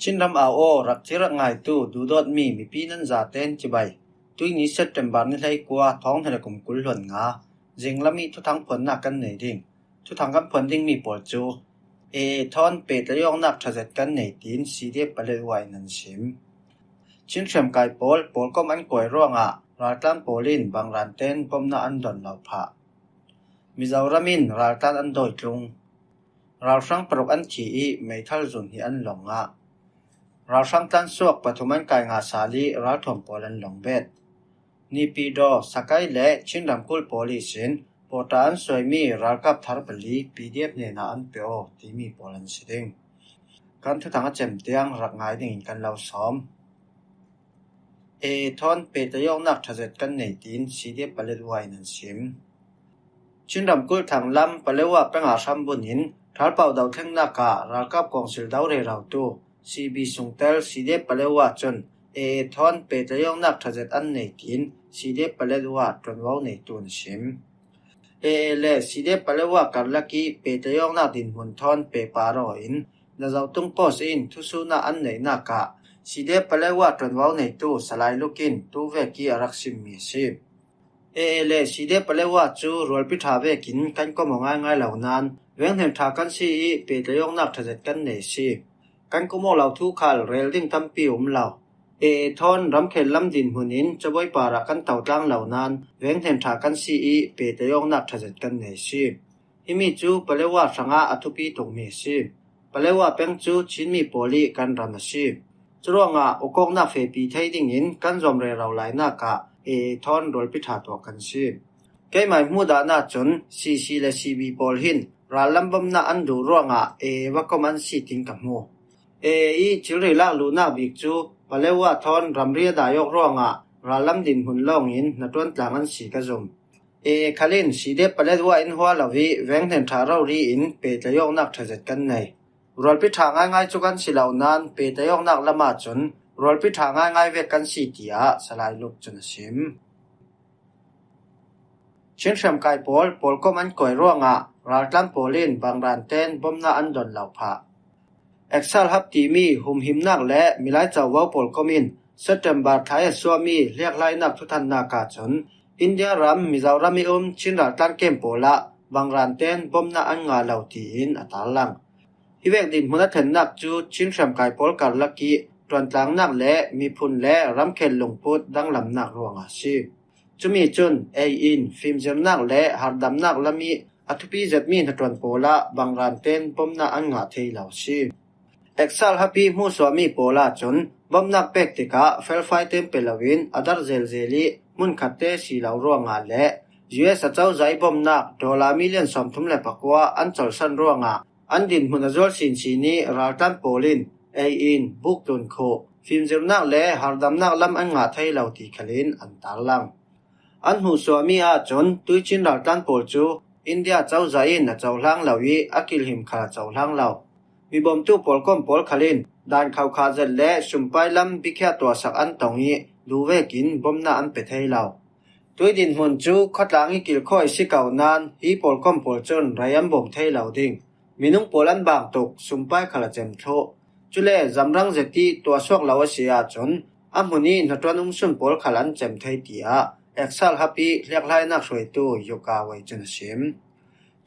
ชินรำเอาโอรักที่รักง่ายตู้ดูดอดมีปีนั้นจ่าเต้นจิบายตุยนี้เซตเต็มบานนี่ให้กว่าท้องทะเลกุมกุลหล่นงาจิงละมีทุกทางผลหนักกันไหนดิ่งทุกทางกันผลดิ่งมีปวดจูทอนเป็ดและยองนักทะเจ็ดกันไหนตีนสีเดียบไปเลยไว้นันชิมชินเฉมไก่ปอลก็มันก่อยร่วงราตันโปลินบางรันเต้นปมนาอันดอนเหล่าผามิจารามินราตันอันโดยตรงเราฟังปลุกอันที่ไม่ทัลจุนที่อันหลงเราฟังตันสวกปฐุมันกายงาสาลีเราถมปอลันหลงเบ็ดนี่ปีดอสกายเล่ชินรำกุลโพลิสินปอตานสวยมีรากับทาร์บลีปีเดียบเนนาอันเปียวที่มีปอลันสิดิงกันทุกทางเจ็มเตียงรักง่ายดิ่งกันเราซ้อมทอนเปตยองนักทะเจ็ดกันในตีนสีเดียบไปเลยไว้นันชิมชินรำกุลทางลำไปเลยว่าเป็นอาชัมบุญหินทัลเป่าดาวเทงนักรากับกองสิลดาวเรเราตู้ซีบีสุงเตลสีเดียบไปเลยว่าจนทอนเปตยองนักทะเจ็ดอันในตีนสีเดียบไปเลยว่าจนว่าในตัวนชิมเลสีเดียบไปเลยว่ากันลักกี้เปตยองนักดินหุ่นทอนเปปารออินนาเจ้าตุ้งโพสอินทุสุนาอันในนักสีเดียบไปเลยว่าจนว่าในตู้สลายลูกินตู้เวกี้อารักซิมมีสิเลสีเดียบไปเลยว่าจูรัวพิธาเวกินกันก็มองง่ายเหล่านั้นเว้นเห็นทากันสีเปตยองนักทะเจ็ดกันในสิกันก็มองเหล่าทุกขาลเรลดิ้งทำปีเหล่าทอนรำเข็นลำดินหุนินจะไว้ปารักกันเต่าตั้งเหล่านั้นเว้นเห็นทากันสีเปตยองนักทะเจ็ดกันในสิฮิมิจูไปเลยว่าสังอาอัตุปีตรงมีสิไปเลยว่าเป็นจูชินมีโพลีกันรำสิจรวงอุกงนักเฟปีไทยดิ่งอินกันจอมเรเราหลายนักทอนโดยพิธาตัวกันสิแกหมายมุดานาจนซีและซีบีโพลหินราลำบำนาอันดูร่วงว่าก็มันสิติงกับมูจิริลาลูนาบิกจูปะเลว่าทอนรำเรียดายกร่วงราลำดินหุ่นล่องอินนัดวันกลางอันสีกระจมคาลินสีเดปะเลว่าอินหัวลาวีแวงเห็นทารารีอินเปตยกนักทะเจ็ดกันในรอลพิธาง่ายๆจุกันสิเหล่านั้นเปตยกนักละมาจนรอลพิธาง่ายๆเวกันสีเตียสลายลุกจนชิมเช่นเชมไกปอลก็มันก่อยร่วงราตันโปลินบางรันเต้นบมนาอันดอนเหล่าผาเอ็กซัลฮับตีมีหุมหิมนักและมีหลายเจ้าว่าปอลก็มินเซตเทมบาร์ไทยสวามีเรียกไล่นักทุทันนากาจนอินเดียรัมมิจารามิชินราตันเกมโปละบางรันเต้นบมนาอันงาเหล่าตีอินอัตาลังฮิเวกดินมุนัทเห็นนักจูชินเชมไกปอลการลักกี้ตรวนกลางนักและมีพุนและรำเข็นลงพุดดังลำนักรวงอาชีจุมีจุนอินฟิล์มเจมนักและหาดดำนักละมีอัตุปีเจ็ดมีนตรวนโปละบางรันเต้นบมนาอันงาเทเหล่าชีเอ็กซัลฮับปีมูสวามีโปละจนบอมนักเป็กติกาเฟลไฟเต็มเปลวินอดาร์เซลเซลีมุนขัดเตสีเหล่าร่วงและ US เจ้าใจบอมนัก$มิลเลียนสมทุมเลปกว่าอันจอลสันร่วงอันดินมุนจอลสินสีนี้ราตันโปลินอินบุกตุนโคฟิล์มเจมนักและฮาร์ดำนักลำอันงาไทยเหล่าตีขลินอันตาลังอันหูสวามีจนตุยจินราตันโปลจูอินเดียเจ้าใจน่ะเจ้าหลังเหล่าวิอากิลหิมคาเจ้าหลังเหล่ามีบอมตู้ปอลก้มปอลขลินด้านเขาขาจัดและชุมไปลำพิแค่ตัวสักอันตรงนี้ดูเวกินบอมนาอันเป็ดให้เราตัวดินหุ่นจูขัดหลังอีกิลค่อยสิเก่านานฮีปอลก้มปอลจนไรอันบ่มเทเหล่าดิ่งมีนุ่งปอลันบางตกชุมไปขลาเจมโทจุเล่จำรังเจตีตัวสวกเหล่าเสียจนอันหุ่นนี้นัดวันนุ่งชุมปอลขลันเจมเทเตียเอ็กซัลฮับปีเรียกไล่นักสวยตัวยกาไว้จนเสียม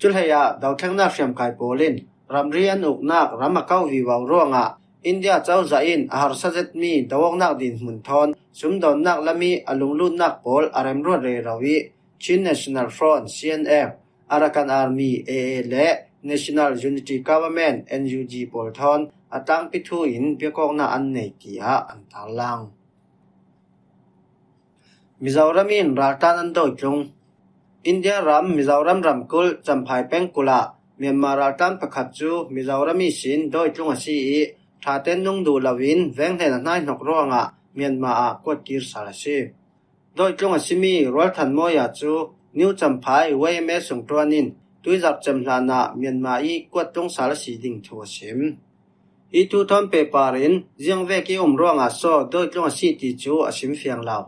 จุลเฮียดาวเทงนักเสียมไก่โปลินรำเรียนอุกนักรำมาเก้าวิวาวร่วงอินเดียเจ้าใจอินอาหารสัจมีดาวนักดินมุนทอนสุมดอนนักละมีอลุงลุนนักโพลอารมรวดเรราวิชิน National Front CNF อารักันอาร์มีและ National Unity Government NUG โพลทอนอาตังปิทูอินเปียกองนาอันในตียอันตาลังมิจารามินราตันอันโดยตรงอินเดียรัมมิจารัมรัมกุลจำพายเป็งกุลาเมียนมาราตันประคับจูมิจารามิสินโดยตรงสีถ้าเต้นนุ่งดูลาวินแวงเห็นนายนกร้องเมียนมากวดกิรสารสีโดยตรงสีมีรัวทันโมยาจูนิวจำพายไว้เมสุงตัวนินตุยจับจำลานาเมียนมาอีกวดตรงสารสีดิ่งทัวชิมอีทุทอนเปปารินยังเวกิร้องโซโดยตรงสีติจูอชิมเฟียงลาว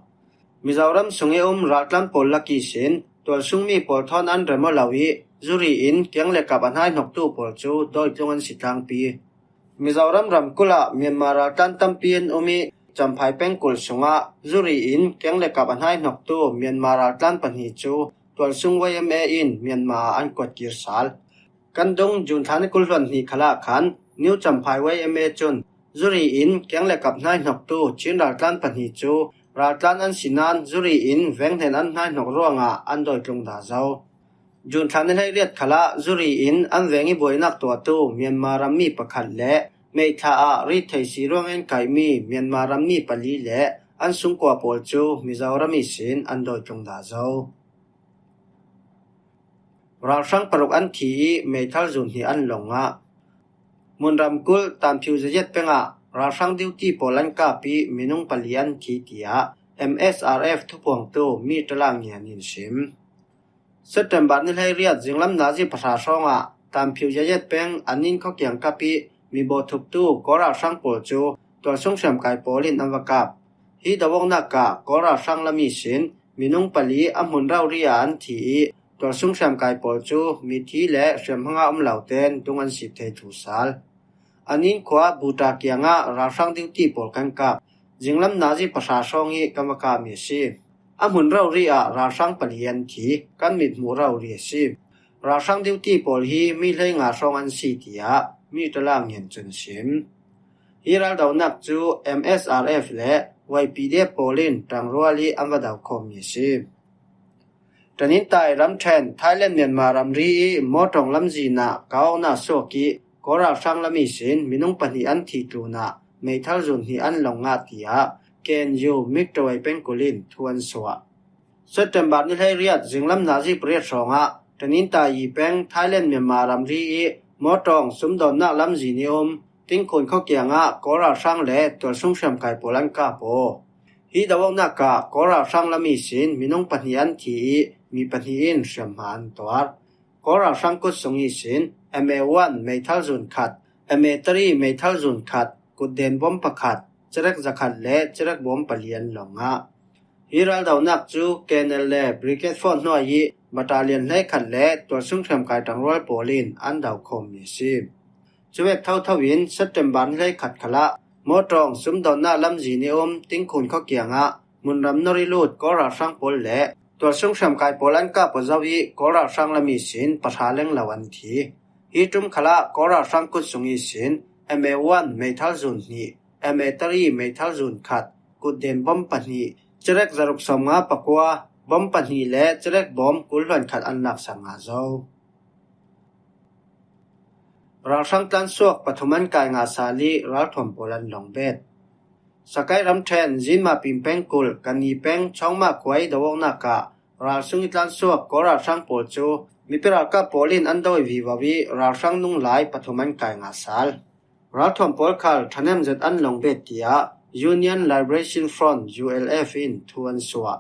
มิจารัมสุงเอรัตันปอลลักกิสินตัวสุงมีปอลทอนอันเรมลาวีจุรีอินเกียงเล็กกับอันให้นกตู้ปอลจูโดยตรงอันสิตังปี Mizoram ramkula Myanmar tan tampin umi champhai pengkul sunga zuri in kengle kap anhai nok tu Myanmar tan panhi chu twal sung YMA in Myanmar an kwat kir sal kandong jun thani kulwan ni khala khan new champhai YMA chun zuri in kengle kap nai nok tu chin ral tan panhi chu ral tan an sinan zuri in venghen an nai nok ruanga an doi tlung da zau jun thani lai riat khala zuri in an vengi boinak to tu Myanmar mi pakhat le mei tha a ri thei si ruang en kai mi Myanmar mi pali le an sung kwa pol chu Mizoram mi sin an doi tlung da zau ral sang paruk an thi mei thal zun hi an longa munram kul tan phiu jet penga ral sang duty polan ka pi minung palian thi tia MSRF thupuang tu mi talang hian in sim September ni lai riat jinglam nazi phasa songa tan phiu jet peng anin kho kyang ka pi mi bo thup tu kora sang pol chu tol sung sam kai polin amwakap hi dawong na ka kora sang lami sin minung pali amun rau ria an thi tol sung sam kai pol chu mi thi le sem hanga lauten tungan sip thei thu sal anin khwa buta kyanga ra sang duty pol kan kap jinglam nazi phasa songi kamaka mi si amun rau ria ra sang palian thi kan mit mu rau ri si ra sang duty pol hi mi hlei nga song an si tia mi talang hian chun sim hiral dawnak chu MSRF le YPDF polin tangruali amwadaw khom mi si tanin tai ram then Thailand Myanmar ram ri motong lamji na kauna soki kora sang lami sin minung pani an thi tu na meithal zun hi an longa tia ken yu mik tawai pengkulin thuan swa September ni lai riat jinglam nazi pre songa tanin tai yi peng Thailand Myanmar ram ri motong sumdon na lamji ni tingkon kho kyanga kora sang le tol sung sam kai polan ka po hi dawong na ka kora sang lami sin minung pani an thi mi pani in shamhan twar kora sang kut sungi sin MA1 meithal zun khat MA3 meithal zun khat kuden bom pakhat cherek zakhat le cherek bom palian longa hiral dawnak chu kenel le brigade phone no yi battalion lai khat le tol sung sam kai tangrol polin an daw khom mi si chuwek thau thawin September lai khat khala motong sumdon na lamji ni tingkhun kho kyanga munram nori lut kora sang pol le tol sung sam kai polan ka pozawi kora sang lami sin pathaleng lawan thi hi tum khala kora sang kut sungi sin MA1 meithal zun ni MA3 meithal zun khat kuden bom pani cherek zaruk somnga pakwa bom pani le cherek bom kulwan khat annak sanga zo ral sang tan suak pathuman kai nga sali ral thom polan longbet sakai ram then jinma pimpeng kul kani peng chongma khwai dawong na ka ral sungi tan suak kora sang pol chu mipira ka polin andoi viwawi ral sang nung lai pathuman kai nga sal ral thom pol khal thanem zet an longbet tia Union Liberation Front ULF in thuan suwa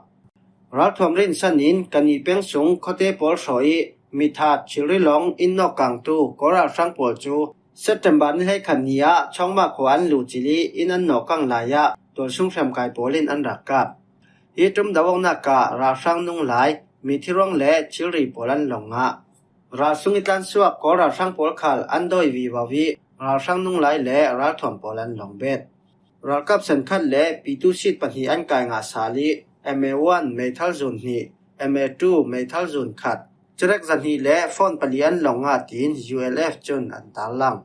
ral thom rin sanin kani peng sung khote pol soi mithat chirilong inno kang tu kora sang pol chu September ni hai khania chongma khwan lu chili inan no kang laya tol sung sam kai polin an rakap hi tum dawong na ka ra sang nung lai mithirong le chilri polan longa ra sungitlan suak kora sang pol khal andoi viwawi ra sang nung lai le ra thom polan longbet ra kap san khat le pitu sit pani an kai nga sali MA1 meithal zun ni MA2 meithal zun khat cherek zan hi le phone palian longa tin ULF chun an talang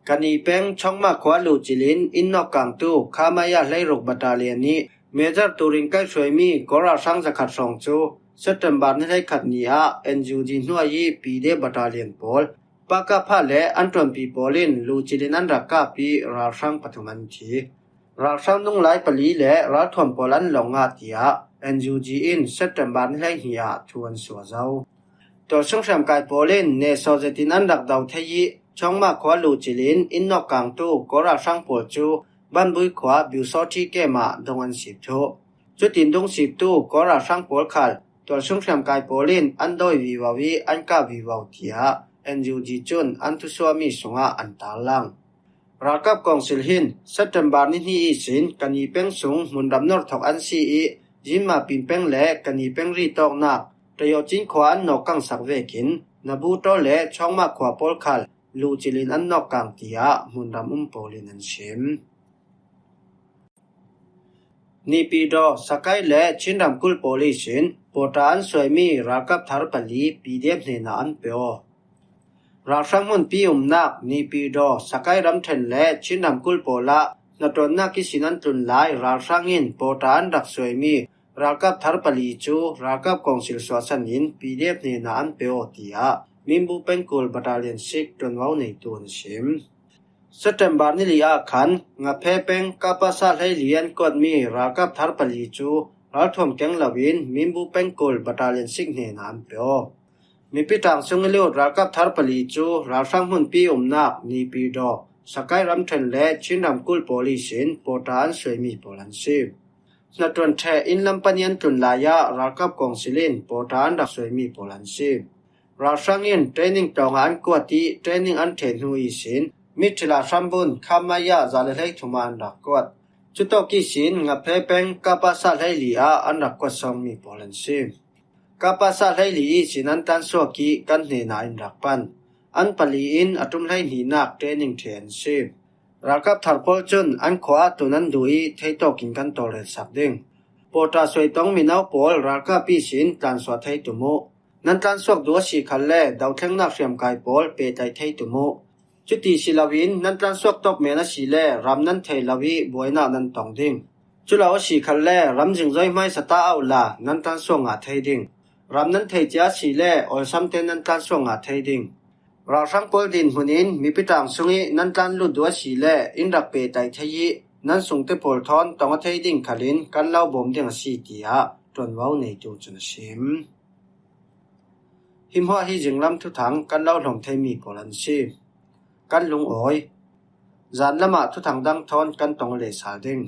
kani peng chongma khwa lu chilin inno kang tu khamaya leirok battalion ni major turing kai soimi kora sang zakhat song chu September ni lai khat ni a NUG hnuai yi pide battalion pol paka pha le antron pi polin lu chilin an rakka pi ra sang pathuman thi ra sang nung lai pali le ra thom polan longa tia NUG in September ni lai hi a thuan suwa zau tol sung sam kai polin ne sojetin an rak daw thei chongma khwa lu chilin inno kang tu kora sang pol chu ban bui khwa biu so thi ke ma dongan sip tho chutin dong sip tu kora sang pol khal tol sung sam kai polin an doi viwawi an ka viwaw thia NUG chun an thu swami sunga an talang rakap council hin September ni hi sin kani peng sung munram nor thok an si jinma pimpeng le kani peng ri tok nak tayo chin khwan no kang sak vekin nabu to le chongma khwa pol khal ลูจิลินอันนอกกลางเตียมุนรำโปลินอันชิมนี่ปีดอสกายและชินรำกุลโปลิชินปอตานสวยมีรักกับทาร์ปลีปีเดียบเนนาอันเปียวรักสังมุนปีนักนี่ปีดอสกายรำเทนและชินรำกุลโปละนตรนักกิสินันตุนไลรักสังอินปอตานรักสวยมีรักกับทาร์ปลีจูรักกับกองศิลสวสันินปีเดียบเนนาอันเปียวเตียมิมบุเป็นกุลบัตาเลียนซิกจนว้าในตัวนชิมสเตมบาร์นิลีอาขันงาเพเป็งกาปัสสาให้เลียนกดมีรักกับทาร์ปลีจูรัฐทมแกงลาวินมิมบุเป็นกุลบัตาเลียนซิกเนนานเปียวมีพิจารณ์สงเลียวรักกับทาร์ปลีจูรักสังมุนปีนักนีปีดอสกายรำเทนและชินรำกุลโปลิสินปอตานสวยมีโปลันซีนัดวันเทอินลำปัญญ์ตุนลายารักกับกองศิลินปอตานดักสวยมีโปลันซีรักสังอินเทรนนิ่งจองอันกวตีเทรนนิ่งอันเทนหุยสินมิตรลาสัมบุนขามายาจาเลให้ทุมันรักกวดจุดตกิสินงับเพเป็งกาปัสสาให้ลีอาอันรักกวดสองมีโปลันซีกาปัสสาให้ลีสินันตันสวกีกันเนนาอินรักปันอันปลีอินอตุมให้หีนักเทรนนิ่งเทนซีรักกับทาร์โพจุนอันขวาตุนันดุยเทโตกินกันโตเลสับดิงปอตาสวยต้องมีนาวโปลรักกับปีสินตันสวดให้ตุโมนันตันสวกดัวสีขันเล่ดาวเทงนักเรียมกายโปลเปไตเทตุโมจุดที่ศิลาวินนันตันสวกตบเมนัสีเล่รำนันเทลาวิบวยนานันตองดิงจุลาวสีขันเล่รำจิงใจไม่สตาเอาลานันตันสวงอาเทดิงรำนันเทจ้าสีเล่ออซัมเทนันตันสวงอาเทดิงเราสังปอลดินหุนินมีพิจารณ์สุงินันตันลุดดัวสีเล่อินรักเปไตเทยีนั้นส่งเตปอลทอนตองเทดิงขลินกันเล่าบ่มเดียงสีเตียจนว้าในจูจนชิมหิมหัวที่จึงลำทุถังกันเล่าหลงเทมีโปลันซีกันลุงโอยจานละมาทุถังดังทอนกันตองเลสาดิง